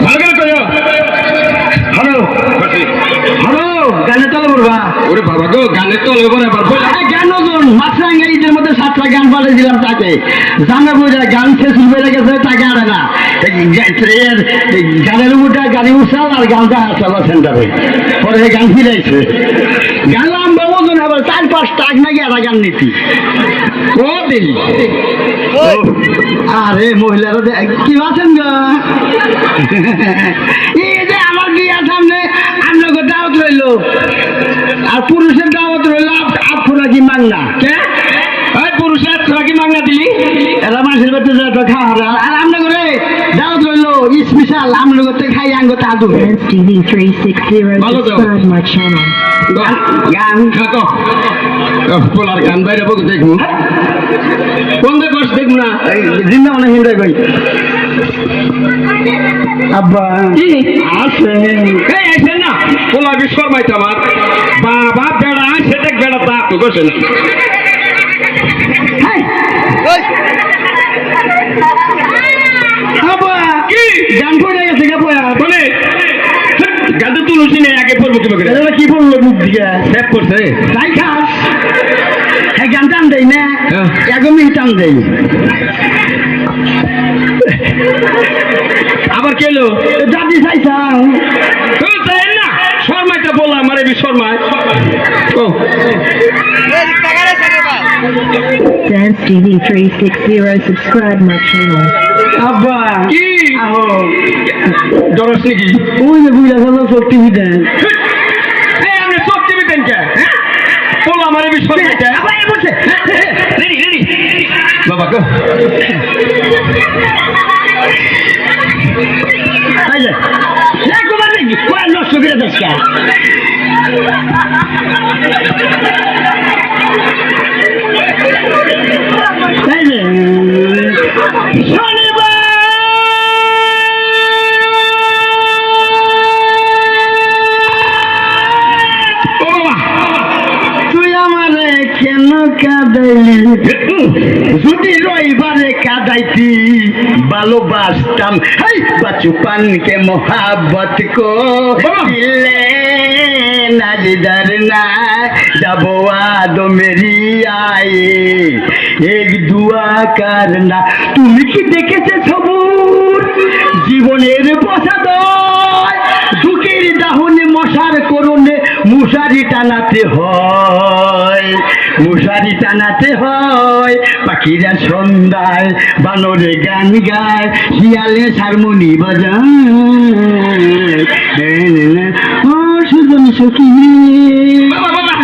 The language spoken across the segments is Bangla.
ভালো করে কইও হ্যালো হ্যালো গানে চলে বলবা ওরে বাবা গো গানে তো লেবর এবার বল গান নতুন মাছরাঙ্গা ঈদের মধ্যে 7টা গান পাঠিয়েছিলাম তাকে জানা বুঝা গান শেষ হয়ে গেছে তাকে আরে না গানের উপরটা গাড়ি উঠাল আর গানটা আসলো সেন্টারে পরে গান ফিরাইছে গান লম্বা মতন আবার 4-5 টাক নাকি একটা গান নিতি কদিন আরে মহিলারা কি আছেন গো এই যে আমার বিয়ার সামনে আপনাকে দাওয়াত রইল আর পুরুষের দাওয়াত রইল আপনারা কি মাংনা কে পুরুষের তোরা কি মাংনা দিলি এরা মানুষের বাড়িতে যায় তো খাওয়া আর আমরা করে দাওয়াত রইল স্পেশাল আমরা করতে খাই আঙ্গ তাদু TV 360 Malo daw. subscribe my channel. গান খাতো পোলার গান বাইরে বকে দেখবো কোন দেখ দেখবো না জিন্দা মনে হিন্দাই কই আব্বা কি আছে এই আইছেন না পোলা বিশ্বর মাইতে আমার বাবা বেড়া আছে দেখ বেড়া তা তো করছে না আব্বা কি গান পড়ে গেছে কে পয়া বলে গান তো তুলসি নেই আগে পড়বো কি বকে এটা কি বললো মুখ দিকে সেভ করছে তাই খাস হ্যাঁ গান টান দেয় না হ্যাঁ। একদমই টান দেয় আবার কেলো দাদি চাইছাও তাই না শর্মাইটা বললাম আরে B শর্মায় O Dance TV 360 subscribe my channel. আব্বা কি আহো ডরস নাকি ওই যে বুঝা চলো সত্যি বিদেন এই আমরা সব টিভি দেন কে বললাম আরে বি শর্মাইটা আবার এই বসে রেডি রেডি বাবা গো এই যে একবার নাকি কোয়া নষ্ট করে দিস কে এই যে শনিবার ও বাবা তুই আমারে কেন কাঁদাইলি যদি রবিবারে কাঁদাইতি ভালোবাসতাম হাই বাচুপান কে মোহাব্বত কো দিলে না দিদার না যাবো আদো মেরি আয়ে এক দুয়া করনা তুমি কি দেখেছে সবুর জীবনের বসাদ দুঃখের দাহনে মশার করণে মশারি টানাতে হয় মশারি টানাতে হয় পাখিরা সন্ধ্যায় বানরে গান গায় শিয়ালে হারমোনি বাজায় ও সুজন সখী বাবা বাবা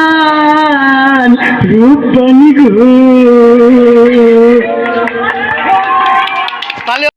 রূপবান রূপবানি গো